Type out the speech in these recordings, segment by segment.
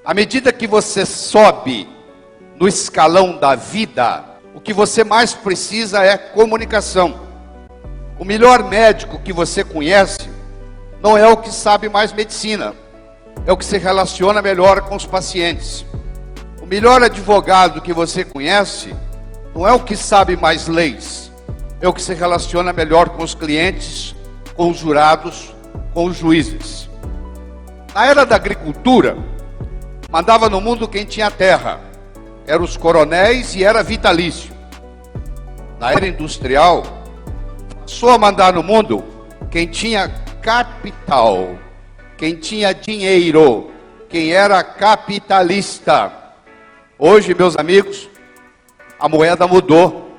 À medida que você sobe no escalão da vida, o que você mais precisa é comunicação. O melhor médico que você conhece não é o que sabe mais medicina, é o que se relaciona melhor com os pacientes. O melhor advogado que você conhece não é o que sabe mais leis, é o que se relaciona melhor com os clientes, com os jurados, com os juízes. Na era da agricultura, mandava no mundo quem tinha terra, eram os coronéis e era vitalício. Na era industrial, passou a mandar no mundo quem tinha capital, quem tinha dinheiro, quem era capitalista. Hoje, meus amigos, a moeda mudou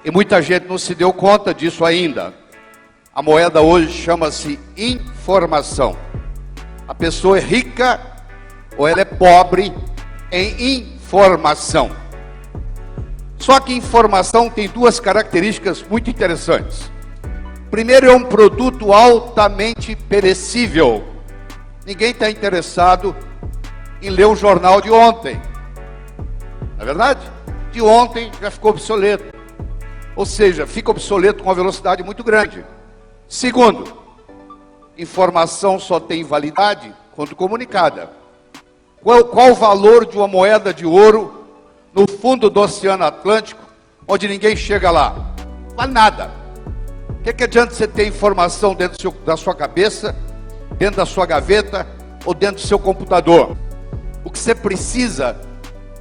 e muita gente não se deu conta disso ainda. A moeda hoje chama-se informação. A pessoa é rica ou ela é pobre em informação. Só que informação tem duas características muito interessantes. Primeiro, é um produto altamente perecível. Ninguém está interessado em ler o jornal de ontem. Não é verdade? De ontem já ficou obsoleto. Ou seja, fica obsoleto com uma velocidade muito grande. Segundo, informação só tem validade quando comunicada. Qual o valor de uma moeda de ouro no fundo do Oceano Atlântico, onde ninguém chega lá? Não vale nada. O que adianta você ter informação dentro da sua cabeça, dentro da sua gaveta ou dentro do seu computador? O que você precisa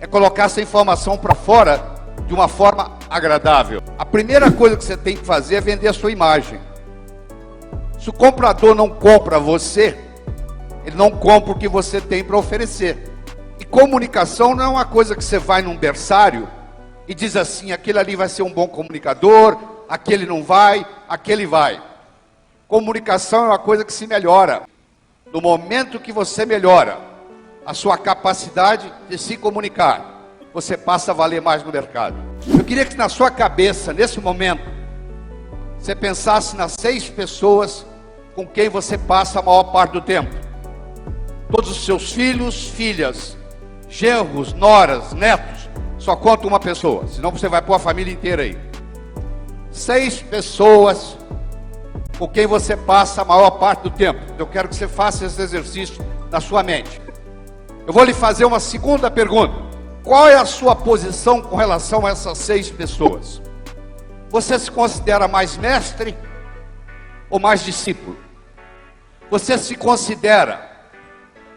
é colocar essa informação para fora de uma forma agradável. A primeira coisa que você tem que fazer é vender a sua imagem. Se o comprador não compra você, ele não compra o que você tem para oferecer. E comunicação não é uma coisa que você vai num berçário e diz assim, aquele ali vai ser um bom comunicador, aquele não vai, aquele vai. Comunicação é uma coisa que se melhora. No momento que você melhora a sua capacidade de se comunicar, você passa a valer mais no mercado. Eu queria que na sua cabeça, nesse momento, você pensasse nas 6 pessoas com quem você passa a maior parte do tempo. Todos os seus filhos, filhas, genros, noras, netos, só conta uma pessoa, senão você vai pôr a família inteira aí. 6 pessoas com quem você passa a maior parte do tempo. Eu quero que você faça esse exercício na sua mente. Eu vou lhe fazer uma segunda pergunta. Qual é a sua posição com relação a essas 6 pessoas? Você se considera mais mestre ou mais discípulo? Você se considera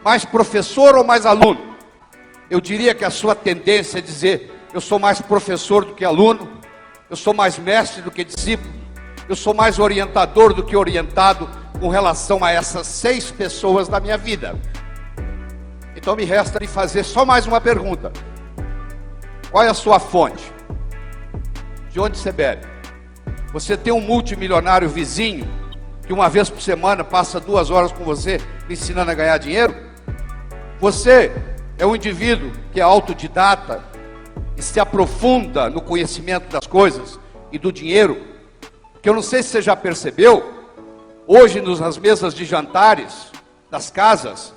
mais professor ou mais aluno? Eu diria que a sua tendência é dizer, eu sou mais professor do que aluno, eu sou mais mestre do que discípulo, eu sou mais orientador do que orientado com relação a essas 6 pessoas da minha vida. Então me resta lhe fazer só mais uma pergunta. Qual é a sua fonte? De onde você bebe? Você tem um multimilionário vizinho que uma vez por semana passa 2 horas com você lhe ensinando a ganhar dinheiro? Você é um indivíduo que é autodidata e se aprofunda no conhecimento das coisas e do dinheiro? Porque eu não sei se você já percebeu, hoje nas mesas de jantares das casas,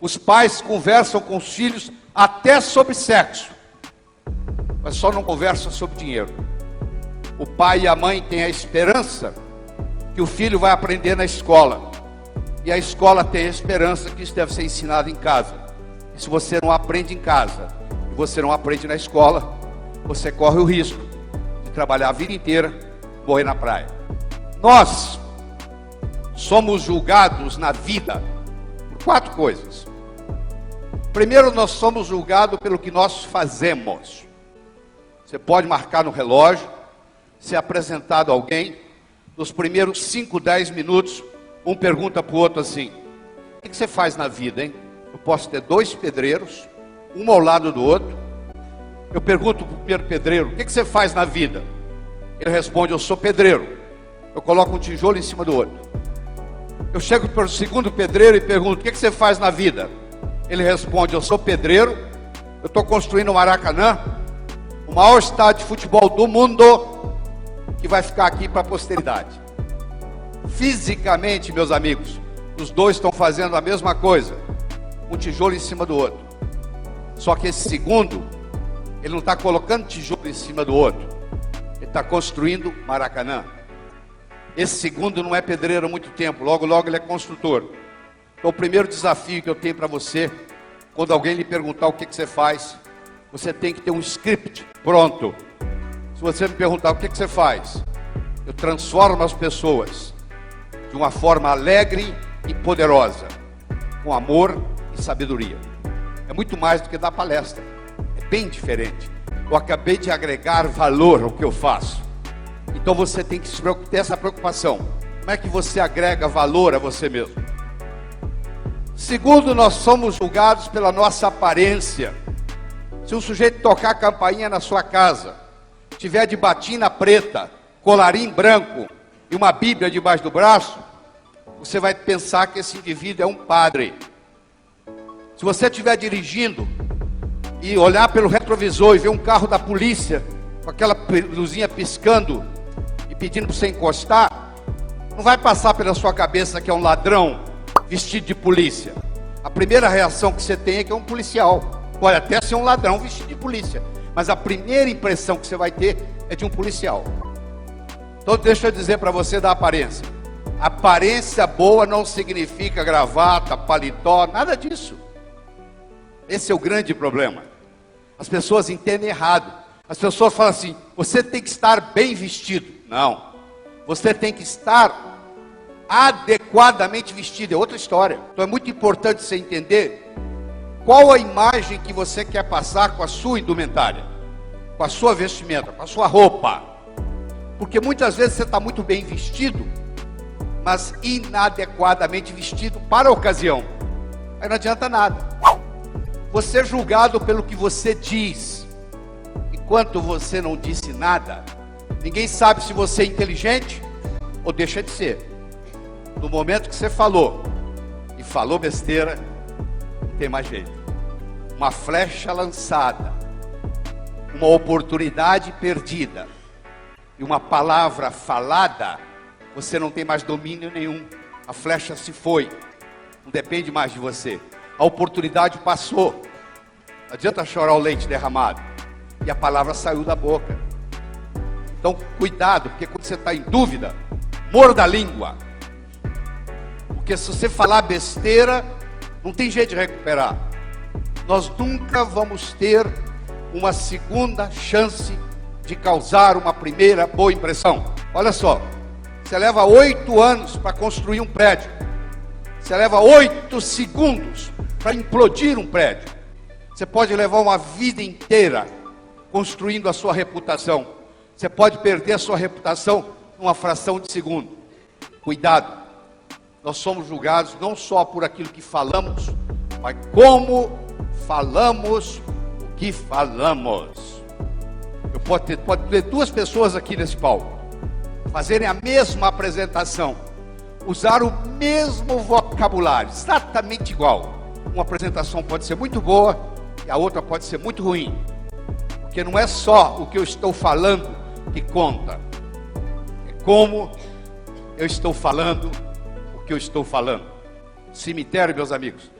os pais conversam com os filhos até sobre sexo, mas só não conversam sobre dinheiro. O pai e a mãe têm a esperança que o filho vai aprender na escola, e a escola tem a esperança que isso deve ser ensinado em casa. E se você não aprende em casa, e você não aprende na escola, você corre o risco de trabalhar a vida inteira, morrer na praia. Nós somos julgados na vida por 4 coisas. Primeiro, nós somos julgados pelo que nós fazemos. Você pode marcar no relógio, ser apresentado a alguém, nos primeiros 5, 10 minutos, um pergunta para o outro assim, o que você faz na vida, hein? Eu posso ter 2 pedreiros, um ao lado do outro. Eu pergunto para o primeiro pedreiro, o que você faz na vida? Ele responde, eu sou pedreiro. Eu coloco um tijolo em cima do outro. Eu chego para o segundo pedreiro e pergunto, o que você faz na vida? Ele responde, eu sou pedreiro, eu estou construindo o Maracanã, o maior estádio de futebol do mundo, que vai ficar aqui para a posteridade. Fisicamente, meus amigos, os dois estão fazendo a mesma coisa, um tijolo em cima do outro. Só que esse segundo, ele não está colocando tijolo em cima do outro. Ele está construindo Maracanã. Esse segundo não é pedreiro há muito tempo. Logo, logo ele é construtor. Então o primeiro desafio que eu tenho para você, quando alguém lhe perguntar o que você faz, você tem que ter um script pronto. Se você me perguntar o que você faz, eu transformo as pessoas de uma forma alegre e poderosa, com amor e sabedoria. É muito mais do que dar palestra. É bem diferente. Eu acabei de agregar valor ao que eu faço. Então você tem que ter essa preocupação. Como é que você agrega valor a você mesmo? Segundo, nós somos julgados pela nossa aparência. Se um sujeito tocar a campainha na sua casa, tiver de batina preta, colarinho branco e uma Bíblia debaixo do braço, você vai pensar que esse indivíduo é um padre. Se você estiver dirigindo e olhar pelo retrovisor e ver um carro da polícia com aquela luzinha piscando e pedindo para você encostar, não vai passar pela sua cabeça que é um ladrão vestido de polícia. A primeira reação que você tem é que é um policial. Pode até ser um ladrão vestido de polícia, mas a primeira impressão que você vai ter é de um policial. Então deixa eu dizer para você da aparência. Aparência boa não significa gravata, paletó, nada disso. Esse é o grande problema. As pessoas entendem errado. As pessoas falam assim, você tem que estar bem vestido. Não. Você tem que estar adequadamente vestido. É outra história. Então é muito importante você entender qual a imagem que você quer passar com a sua indumentária, com a sua vestimenta, com a sua roupa. Porque muitas vezes você está muito bem vestido, mas inadequadamente vestido para a ocasião. Aí não adianta nada. Você é julgado pelo que você diz. Enquanto você não disse nada, ninguém sabe se você é inteligente ou deixa de ser. No momento que você falou, e falou besteira, não tem mais jeito. Uma flecha lançada, uma oportunidade perdida, e uma palavra falada, você não tem mais domínio nenhum. A flecha se foi, não depende mais de você. A oportunidade passou. Não adianta chorar o leite derramado. E a palavra saiu da boca. Então, cuidado, porque quando você está em dúvida, morda a língua. Porque se você falar besteira, não tem jeito de recuperar. Nós nunca vamos ter uma segunda chance de causar uma primeira boa impressão. Olha só, você leva 8 anos para construir um prédio. Você leva 8 segundos para implodir um prédio. Você pode levar uma vida inteira construindo a sua reputação. Você pode perder a sua reputação numa fração de segundo. Cuidado. Nós somos julgados não só por aquilo que falamos, mas como falamos o que falamos. Pode ter 2 pessoas aqui nesse palco, fazerem a mesma apresentação, usar o mesmo vocabulário, exatamente igual. Uma apresentação pode ser muito boa e a outra pode ser muito ruim. Porque não é só o que eu estou falando que conta, é como eu estou falando o que eu estou falando. Cemitério, meus amigos,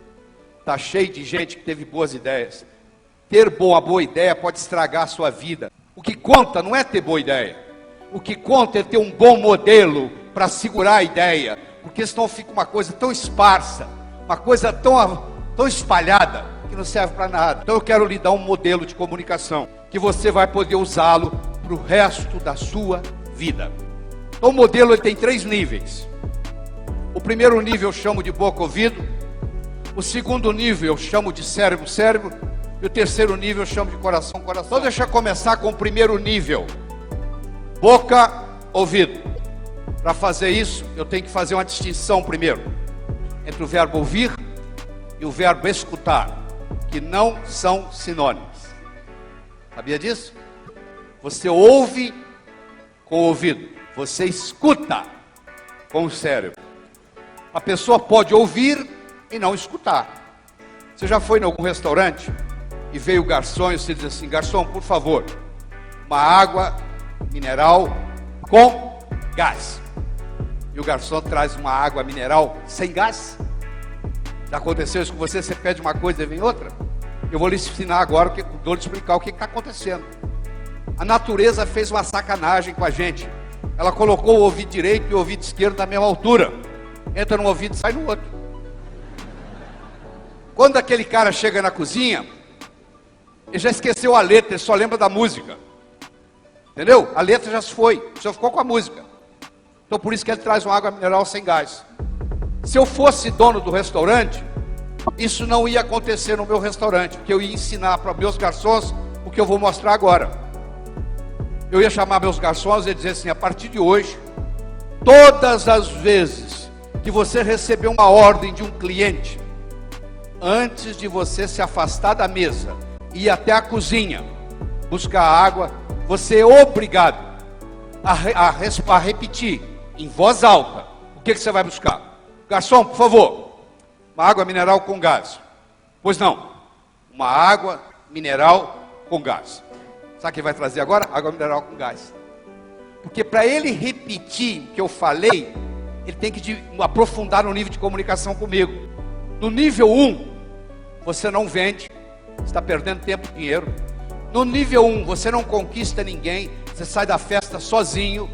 está cheio de gente que teve boas ideias. Ter uma boa ideia pode estragar a sua vida. O que conta não é ter boa ideia. O que conta é ter um bom modelo para segurar a ideia. Porque senão fica uma coisa tão esparsa, uma coisa tão espalhada, que não serve para nada. Então eu quero lhe dar um modelo de comunicação, que você vai poder usá-lo para o resto da sua vida. Então o modelo ele tem 3 níveis. O primeiro nível eu chamo de boca-ouvido. O segundo nível eu chamo de cérebro-cérebro. E o terceiro nível eu chamo de coração-coração. Então deixa eu começar com o primeiro nível. Boca-ouvido. Para fazer isso, eu tenho que fazer uma distinção primeiro entre o verbo ouvir e o verbo escutar, que não são sinônimos. Sabia disso? Você ouve com o ouvido, você escuta com o cérebro. A pessoa pode ouvir e não escutar. Você já foi em algum restaurante e veio o garçom e você diz assim: garçom, por favor, uma água mineral com gás. E o garçom traz uma água mineral sem gás. Já aconteceu isso com você? Você pede uma coisa e vem outra? Eu vou lhe ensinar agora, vou lhe explicar o que está acontecendo. A natureza fez uma sacanagem com a gente. Ela colocou o ouvido direito e o ouvido esquerdo na mesma altura. Entra num ouvido e sai no outro. Quando aquele cara chega na cozinha, ele já esqueceu a letra, ele só lembra da música. Entendeu? A letra já se foi, só ficou com a música. Então por isso que ele traz uma água mineral sem gás. Se eu fosse dono do restaurante, isso não ia acontecer no meu restaurante, porque eu ia ensinar para meus garçons o que eu vou mostrar agora. Eu ia chamar meus garçons e dizer assim: a partir de hoje, todas as vezes que você receber uma ordem de um cliente, antes de você se afastar da mesa e ir até a cozinha buscar água, você é obrigado a repetir em voz alta o que você vai buscar. Garçom, por favor, uma água mineral com gás. Pois não, uma água mineral com gás. Sabe o que vai trazer agora? Água mineral com gás. Porque para ele repetir o que eu falei, ele tem que aprofundar no nível de comunicação comigo. No nível 1, você não vende, você está perdendo tempo e dinheiro. No nível 1, você não conquista ninguém, você sai da festa sozinho.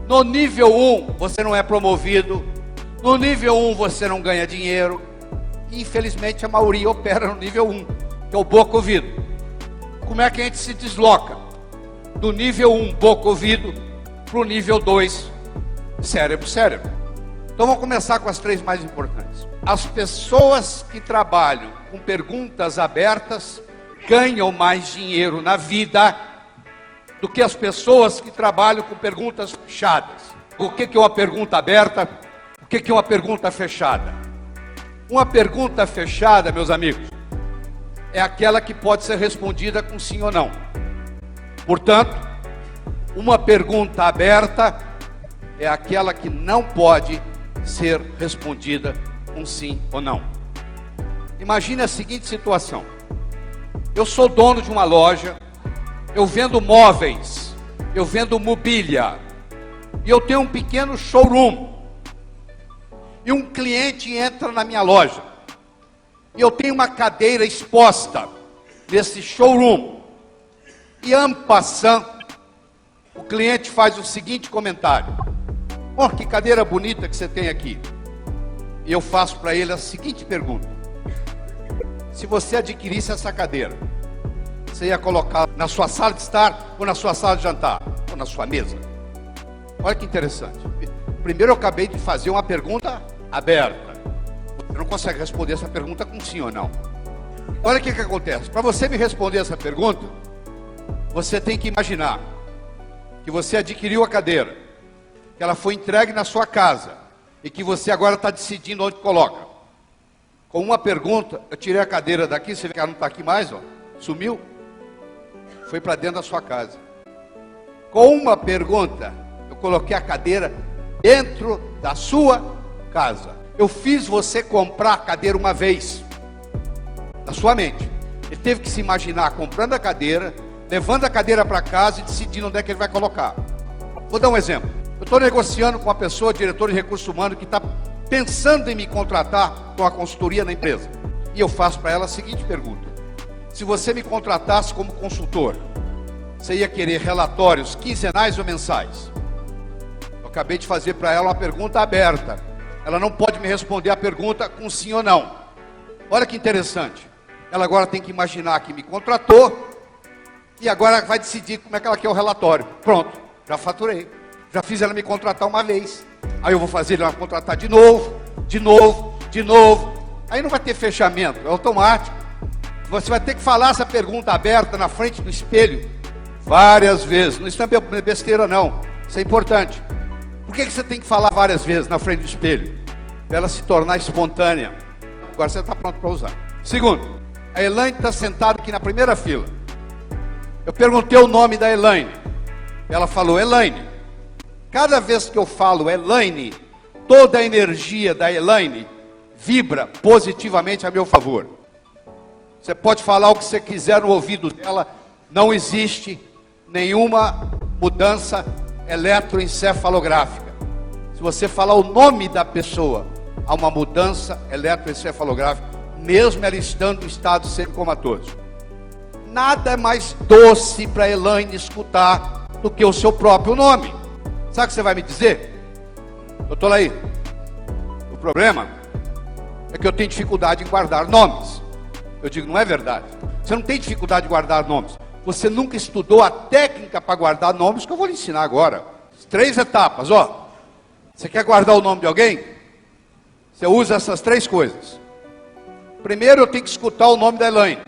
No nível 1, você não é promovido. No nível 1, você não ganha dinheiro. E, infelizmente, a maioria opera no nível 1, que é o boca ouvido. Como é que a gente se desloca? Do nível 1, boca ouvido, para o nível 2, cérebro. Então vamos começar com as 3 mais importantes. As pessoas que trabalham com perguntas abertas ganham mais dinheiro na vida do que as pessoas que trabalham com perguntas fechadas. O que é uma pergunta aberta? O que é uma pergunta fechada? Uma pergunta fechada, meus amigos, é aquela que pode ser respondida com sim ou não. Portanto, uma pergunta aberta é aquela que não pode ser respondida com sim ou não. Imagine a seguinte situação: eu sou dono de uma loja, eu vendo móveis, eu vendo mobília, e eu tenho um pequeno showroom. E um cliente entra na minha loja, e eu tenho uma cadeira exposta nesse showroom, e en passant, o cliente faz o seguinte comentário: oh, que cadeira bonita que você tem aqui. E eu faço para ele a seguinte pergunta: se você adquirisse essa cadeira, você ia colocar na sua sala de estar, ou na sua sala de jantar, ou na sua mesa? Olha que interessante. Primeiro eu acabei de fazer uma pergunta aberta. Você não consegue responder essa pergunta com sim ou não. Olha o que acontece. Para você me responder essa pergunta, você tem que imaginar que você adquiriu a cadeira, que ela foi entregue na sua casa, e que você agora está decidindo onde coloca. Com uma pergunta, eu tirei a cadeira daqui, você vê que ela não está aqui mais, ó, sumiu, foi para dentro da sua casa. Com uma pergunta, eu coloquei a cadeira dentro da sua casa. Eu fiz você comprar a cadeira uma vez, na sua mente. Ele teve que se imaginar comprando a cadeira, levando a cadeira para casa e decidindo onde é que ele vai colocar. Vou dar um exemplo. Eu estou negociando com uma pessoa, diretor de recursos humanos, que está pensando em me contratar com a consultoria na empresa. E eu faço para ela a seguinte pergunta: se você me contratasse como consultor, você ia querer relatórios quinzenais ou mensais? Eu acabei de fazer para ela uma pergunta aberta. Ela não pode me responder a pergunta com sim ou não. Olha que interessante. Ela agora tem que imaginar que me contratou e agora vai decidir como é que ela quer o relatório. Pronto, já faturei. Já fiz ela me contratar uma vez. Aí eu vou fazer ela contratar de novo. Aí não vai ter fechamento, é automático. Você vai ter que falar essa pergunta aberta na frente do espelho várias vezes. Isso não é besteira não, isso é importante. Por que você tem que falar várias vezes na frente do espelho? Para ela se tornar espontânea. Agora você está pronto para usar. Segundo, a Elaine está sentada aqui na primeira fila. Eu perguntei o nome da Elaine. Ela falou Elaine. Cada vez que eu falo Elaine, toda a energia da Elaine vibra positivamente a meu favor. Você pode falar o que você quiser no ouvido dela, não existe nenhuma mudança eletroencefalográfica. Se você falar o nome da pessoa, a uma mudança eletroencefalográfica, mesmo ela estando em estado semicomatoso. Nada é mais doce para Elaine escutar do que o seu próprio nome. Sabe o que você vai me dizer? Doutor Laí, o problema é que eu tenho dificuldade em guardar nomes. Eu digo, não é verdade. Você não tem dificuldade de guardar nomes. Você nunca estudou a técnica para guardar nomes que eu vou lhe ensinar agora. 3 etapas, ó. Você quer guardar o nome de alguém? Você usa essas 3 coisas. Primeiro eu tenho que escutar o nome da Elaine.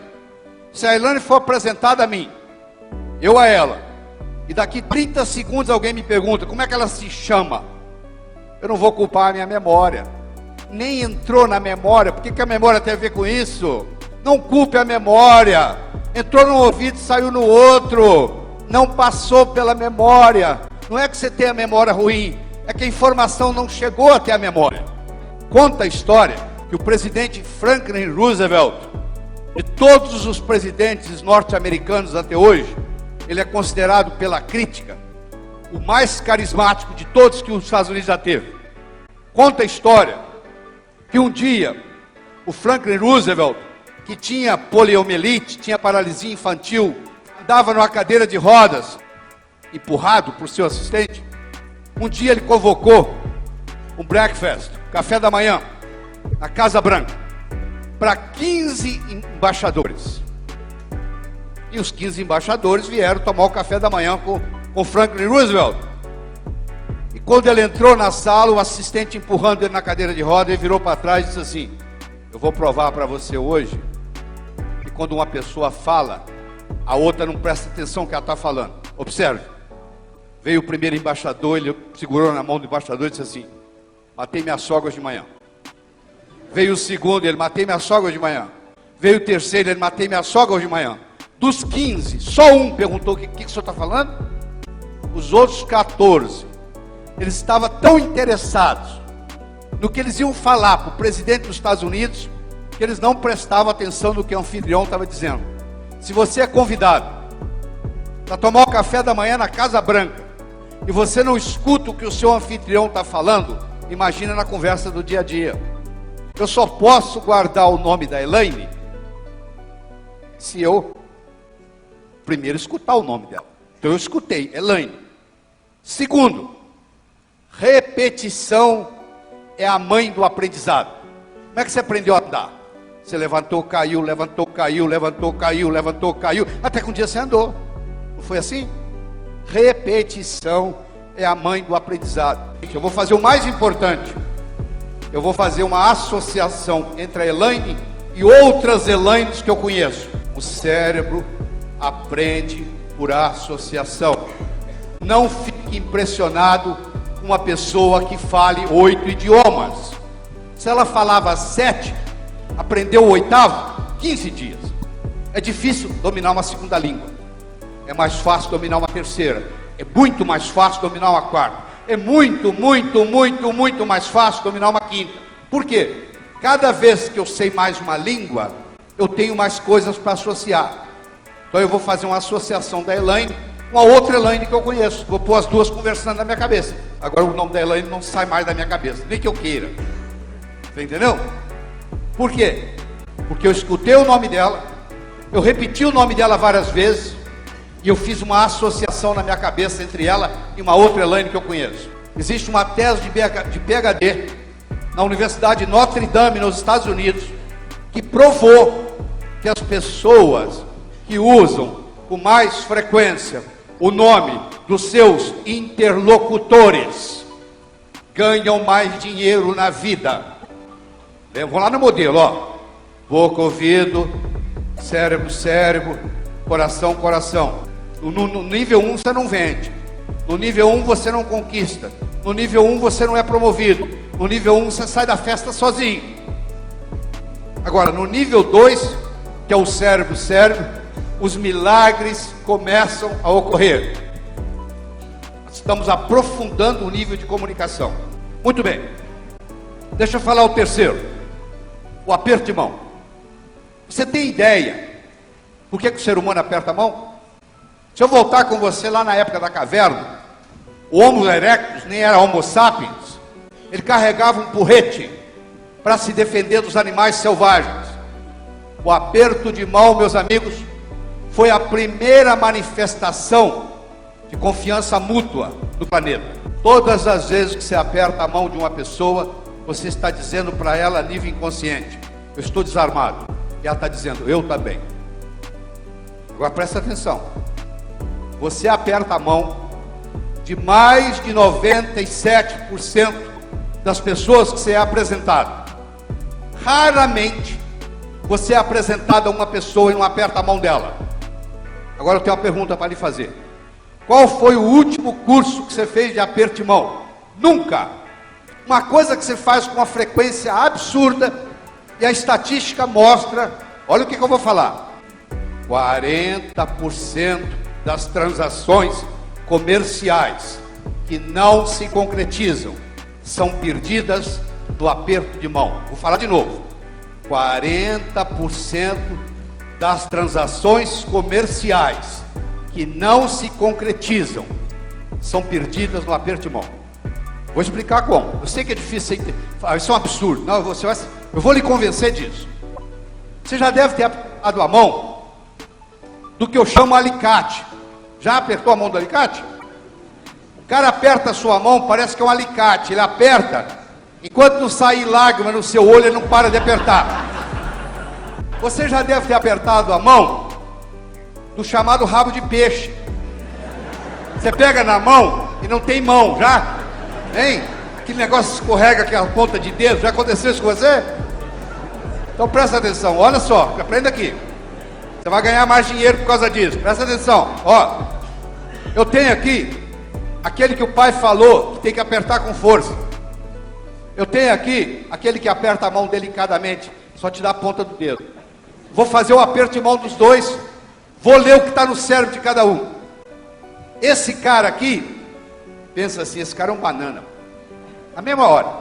Se a Elaine for apresentada a mim, eu a ela, e daqui 30 segundos alguém me pergunta como é que ela se chama, eu não vou culpar a minha memória. Nem entrou na memória. Por que a memória tem a ver com isso? Não culpe a memória. Entrou num ouvido e saiu no outro. Não passou pela memória. Não é que você tem a memória ruim, é que a informação não chegou até a memória. Conta a história que o presidente Franklin Roosevelt, de todos os presidentes norte-americanos até hoje, ele é considerado pela crítica o mais carismático de todos que os Estados Unidos já teve. Conta a história que um dia o Franklin Roosevelt, que tinha poliomielite, tinha paralisia infantil, andava numa cadeira de rodas, empurrado por seu assistente. Um dia ele convocou um breakfast, café da manhã, na Casa Branca, para 15 embaixadores. E os 15 embaixadores vieram tomar o café da manhã com Franklin Roosevelt. E quando ele entrou na sala, o assistente empurrando ele na cadeira de roda, ele virou para trás e disse assim: eu vou provar para você hoje que quando uma pessoa fala, a outra não presta atenção no que ela está falando. Observe. Veio o primeiro embaixador, ele segurou na mão do embaixador e disse assim: matei minha sogra de manhã. Veio o segundo, ele: matei minha sogra de manhã. Veio o terceiro, ele: matei minha sogra de manhã. Dos 15, só um perguntou: o que o senhor está falando? Os outros 14, eles estavam tão interessados no que eles iam falar para o presidente dos Estados Unidos, que eles não prestavam atenção no que o anfitrião estava dizendo. Se você é convidado para tomar o café da manhã na Casa Branca, e você não escuta o que o seu anfitrião está falando, imagina na conversa do dia a dia. Eu só posso guardar o nome da Elaine se eu primeiro escutar o nome dela. Então eu escutei, Elaine. Segundo, repetição é a mãe do aprendizado. Como é que você aprendeu a andar? Você levantou, caiu, levantou, caiu, levantou, caiu, levantou, caiu, até que um dia você andou. Não foi assim? Repetição é a mãe do aprendizado. Eu vou fazer o mais importante. Eu vou fazer uma associação entre a Elaine e outras Elaines que eu conheço. O cérebro aprende por associação. Não fique impressionado com uma pessoa que fale 8 idiomas. Se ela falava 7, aprendeu o 8º, 15 dias. É difícil dominar uma segunda língua. É mais fácil dominar uma terceira. É muito mais fácil dominar uma quarta. É muito mais fácil dominar uma quinta. Por quê? Cada vez que eu sei mais uma língua, eu tenho mais coisas para associar. Então eu vou fazer uma associação da Elaine com a outra Elaine que eu conheço. Vou pôr as duas conversando na minha cabeça. Agora o nome da Elaine não sai mais da minha cabeça, nem que eu queira. Você entendeu? Por quê? Porque eu escutei o nome dela, eu repeti o nome dela várias vezes, e eu fiz uma associação na minha cabeça entre ela e uma outra Elaine que eu conheço. Existe uma tese de PhD na Universidade de Notre Dame, nos Estados Unidos, que provou que as pessoas que usam com mais frequência o nome dos seus interlocutores ganham mais dinheiro na vida. Vamos lá no modelo, ó. Boca, ouvido, cérebro, cérebro, coração, coração. No nível 1 você não vende. No nível 1 você não conquista. No nível 1 você não é promovido. No nível 1 você sai da festa sozinho. Agora, no nível 2, que é o cérebro, os milagres começam a ocorrer. Estamos aprofundando o nível de comunicação. Muito bem. Deixa eu falar o terceiro. O aperto de mão. Você tem ideia por que o ser humano aperta a mão? Se eu voltar com você lá na época da caverna, o Homo erectus nem era Homo sapiens. Ele carregava um porrete para se defender dos animais selvagens. O aperto de mão, meus amigos, foi a primeira manifestação de confiança mútua do planeta. Todas as vezes que você aperta a mão de uma pessoa, você está dizendo para ela, a nível inconsciente, eu estou desarmado. E ela está dizendo, eu também. Agora presta atenção. Você aperta a mão de mais de 97% das pessoas que você é apresentado. Raramente você é apresentado a uma pessoa e não aperta a mão dela. Agora eu tenho uma pergunta para lhe fazer. Qual foi o último curso que você fez de aperto de mão? Nunca. Uma coisa que você faz com uma frequência absurda e a estatística mostra, olha o que eu vou falar. 40% das transações comerciais que não se concretizam são perdidas no aperto de mão. Vou falar de novo. 40% das transações comerciais que não se concretizam são perdidas no aperto de mão. Vou explicar como. Eu sei que é difícil entender. Isso é um absurdo. Não, eu vou lhe convencer disso. Você já deve ter apertado a mão do que eu chamo alicate. Já apertou a mão do alicate? O cara aperta a sua mão, parece que é um alicate. Ele aperta, enquanto não sair lágrima no seu olho, ele não para de apertar. Você já deve ter apertado a mão do chamado rabo de peixe. Você pega na mão e não tem mão, já? Hein? Aquele negócio escorrega aquela ponta de dedo. Já aconteceu isso com você? Então presta atenção, olha só, aprenda aqui. Você vai ganhar mais dinheiro por causa disso. Presta atenção, ó. Eu tenho aqui aquele que o pai falou que tem que apertar com força. Eu tenho aqui aquele que aperta a mão delicadamente, só te dá a ponta do dedo. Vou fazer o aperto de mão dos dois. Vou ler o que está no cérebro de cada um. Esse cara aqui, pensa assim, esse cara é um banana. Na mesma hora.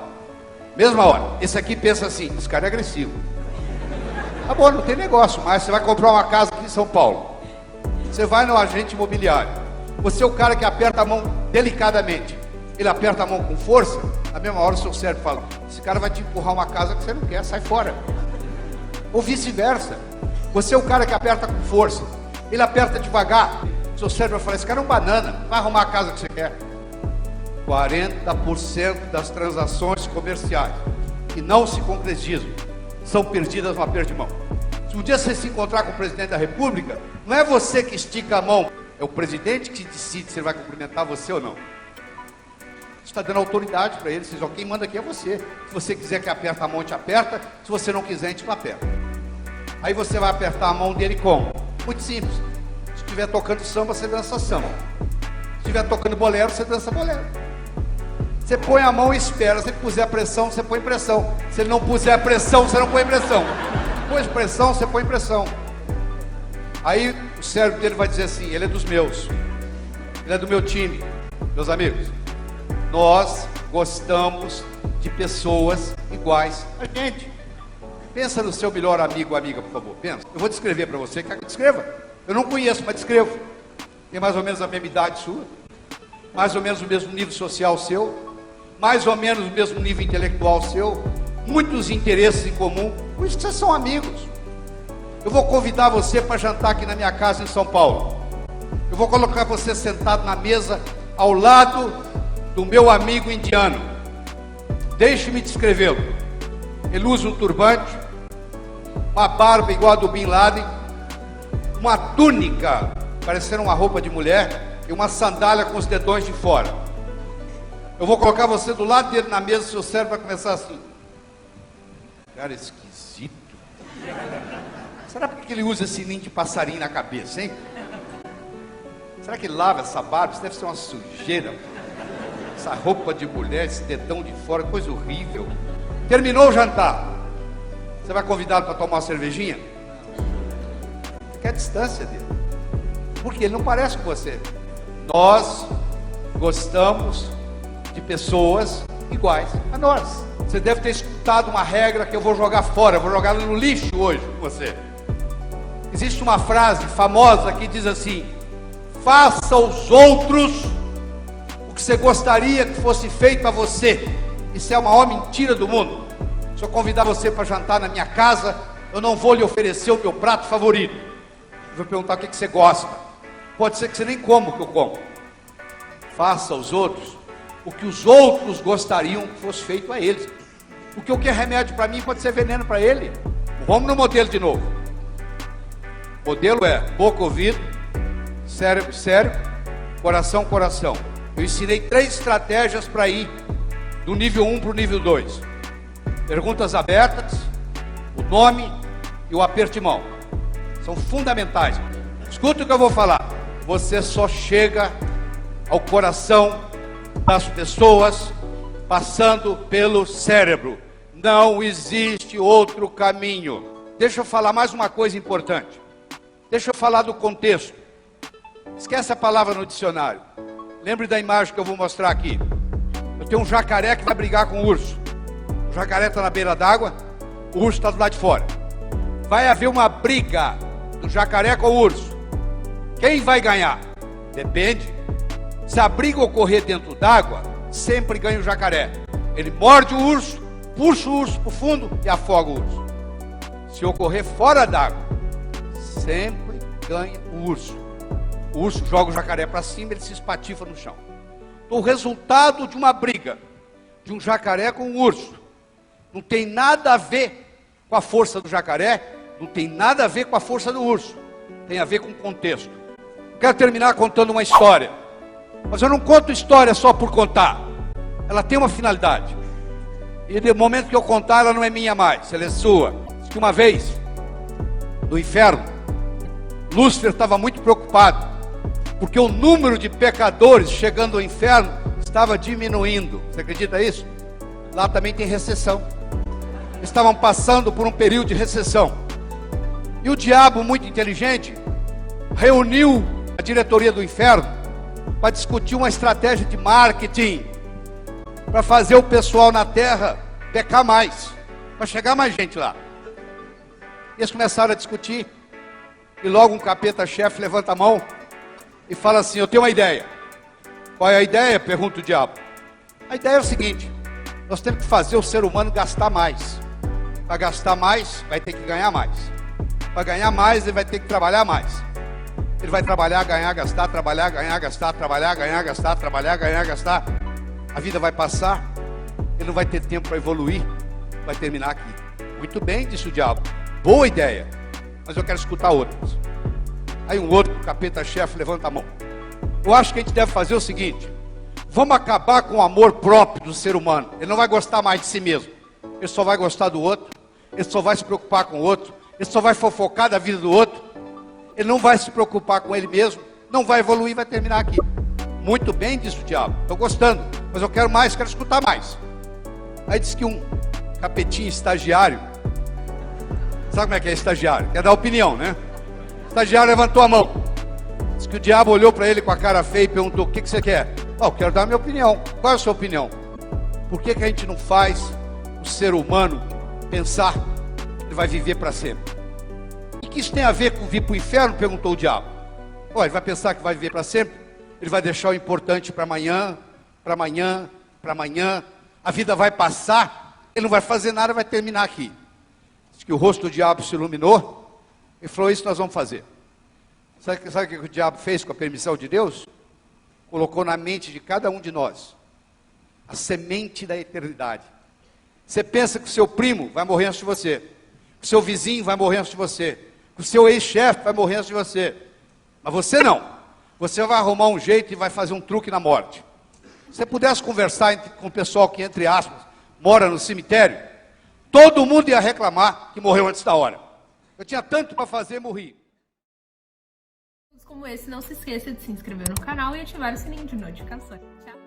Esse aqui pensa assim, esse cara é agressivo. Tá bom, não tem negócio mais. Você vai comprar uma casa aqui em São Paulo. Você vai no agente imobiliário. Você é o cara que aperta a mão delicadamente. Ele aperta a mão com força. Na mesma hora o seu cérebro fala, esse cara vai te empurrar uma casa que você não quer, sai fora. Ou vice-versa. Você é o cara que aperta com força. Ele aperta devagar. O seu cérebro vai falar, esse cara é um banana, vai arrumar a casa que você quer. 40% das transações comerciais que não se concretizam são perdidas no aperto de mão. Se um dia você se encontrar com o presidente da República, não é você que estica a mão, é o presidente que decide se ele vai cumprimentar você ou não. Você está dando autoridade para ele. Ó, quem manda aqui é você. Se você quiser que aperte a mão, te aperta. Se você não quiser, a gente não aperta. Aí você vai apertar a mão dele como? Muito simples. Se estiver tocando samba, você dança samba. Se estiver tocando bolero, você dança bolero. Você põe a mão e espera. Se ele puser a pressão, você põe pressão. Se ele não puser a pressão, você não põe pressão. Pôs pressão, você põe pressão. Aí o cérebro dele vai dizer assim, ele é dos meus. Ele é do meu time. Meus amigos, nós gostamos de pessoas iguais a gente. Pensa no seu melhor amigo ou amiga, por favor. Pensa. Eu vou descrever para você. Quer que eu descreva? Eu não conheço, mas descrevo. Tem mais ou menos a mesma idade sua. Mais ou menos o mesmo nível social seu. Mais ou menos o mesmo nível intelectual seu. Muitos interesses em comum. Por isso que vocês são amigos. Eu vou convidar você para jantar aqui na minha casa em São Paulo. Eu vou colocar você sentado na mesa ao lado do meu amigo indiano. Deixe-me descrevê-lo. Ele usa um turbante, uma barba igual a do Bin Laden, uma túnica parecendo uma roupa de mulher e uma sandália com os dedões de fora. Eu vou colocar você do lado dele na mesa, seu cérebro vai começar assim. Cara esquisito. Será porque ele usa esse ninho de passarinho na cabeça, hein? Será que ele lava essa barba? Isso deve ser uma sujeira. Essa roupa de mulher, esse dedão de fora, coisa horrível. Terminou o jantar. Você vai convidá-lo para tomar uma cervejinha? Você quer a distância dele. Porque ele não parece com você. Nós gostamos de pessoas iguais a nós. Você deve ter escutado uma regra que eu vou jogar fora, eu vou jogar no lixo hoje com você. Existe uma frase famosa que diz assim: faça aos outros o que você gostaria que fosse feito a você. Isso é a maior mentira do mundo. Se eu convidar você para jantar na minha casa, eu não vou lhe oferecer o meu prato favorito. Eu vou perguntar o que você gosta. Pode ser que você nem coma o que eu como. Faça aos outros o que os outros gostariam que fosse feito a eles. Porque o que é remédio para mim pode ser veneno para ele. Vamos no modelo de novo. O modelo é boca, ouvido, cérebro, cérebro, coração, coração. Eu ensinei 3 estratégias para ir do nível 1 para o nível 2. Perguntas abertas, o nome e o aperto de mão. São fundamentais. Escuta o que eu vou falar. Você só chega ao coração das pessoas passando pelo cérebro. Não existe outro caminho. Deixa eu falar mais uma coisa importante. Deixa eu falar do contexto. Esquece a palavra no dicionário. Lembre da imagem que eu vou mostrar aqui. Eu tenho um jacaré que vai brigar com o urso. O jacaré está na beira d'água, o urso está do lado de fora. Vai haver uma briga do jacaré com o urso. Quem vai ganhar? Depende. Se a briga ocorrer dentro d'água, sempre ganha o jacaré. Ele morde o urso, puxa o urso para o fundo e afoga o urso. Se ocorrer fora d'água, sempre ganha o urso. O urso joga o jacaré para cima, ele se espatifa no chão. Então, o resultado de uma briga de um jacaré com um urso não tem nada a ver com a força do jacaré, não tem nada a ver com a força do urso, tem a ver com o contexto. Quero terminar contando uma história, mas eu não conto história só por contar, ela tem uma finalidade, e no momento que eu contar, ela não é minha mais, ela é sua. Diz que uma vez, no inferno, Lúcifer estava muito preocupado, porque o número de pecadores chegando ao inferno estava diminuindo. Você acredita nisso? Lá também tem recessão. Estavam passando por um período de recessão. E o diabo, muito inteligente, reuniu a diretoria do inferno para discutir uma estratégia de marketing para fazer o pessoal na terra pecar mais, para chegar mais gente lá. Eles começaram a discutir e logo um capeta-chefe levanta a mão e fala assim: eu tenho uma ideia. Qual é a ideia? Pergunta o diabo. A ideia é o seguinte: nós temos que fazer o ser humano gastar mais. Para gastar mais, vai ter que ganhar mais. Para ganhar mais, ele vai ter que trabalhar mais. Ele vai trabalhar, ganhar, gastar, trabalhar, ganhar, gastar, trabalhar, ganhar, gastar, trabalhar, ganhar, gastar. A vida vai passar, ele não vai ter tempo para evoluir, vai terminar aqui. Muito bem, disse o diabo. Boa ideia, mas eu quero escutar outras. Aí um outro capeta-chefe levanta a mão. Eu acho que a gente deve fazer o seguinte: vamos acabar com o amor próprio do ser humano. Ele não vai gostar mais de si mesmo. Ele só vai gostar do outro. Ele só vai se preocupar com o outro. Ele só vai fofocar da vida do outro. Ele não vai se preocupar com ele mesmo. Não vai evoluir, vai terminar aqui. Muito bem, disse o diabo. Estou gostando, mas eu quero mais, quero escutar mais. Aí disse que um capetinho estagiário, sabe como é que é estagiário? Quer dar opinião, né? O estagiário levantou a mão. Disse que o diabo olhou para ele com a cara feia e perguntou: o que você quer? Eu quero dar a minha opinião. Qual é a sua opinião? Por que a gente não faz o ser humano pensar que ele vai viver para sempre? E que isso tem a ver com vir para o inferno? Perguntou o diabo. Ele vai pensar que vai viver para sempre? Ele vai deixar o importante para amanhã, para amanhã, para amanhã. A vida vai passar, ele não vai fazer nada, vai terminar aqui. Diz que o rosto do diabo se iluminou e falou: isso nós vamos fazer. Sabe o que o diabo fez com a permissão de Deus? Colocou na mente de cada um de nós a semente da eternidade. Você pensa que o seu primo vai morrer antes de você, que o seu vizinho vai morrer antes de você, que o seu ex-chefe vai morrer antes de você, mas você não. Você vai arrumar um jeito e vai fazer um truque na morte. Se você pudesse conversar com o pessoal que, entre aspas, mora no cemitério, todo mundo ia reclamar que morreu antes da hora. Eu tinha tanto para fazer e morri. Como esse, não se esqueça de se inscrever no canal e ativar o sininho de notificações. Tchau!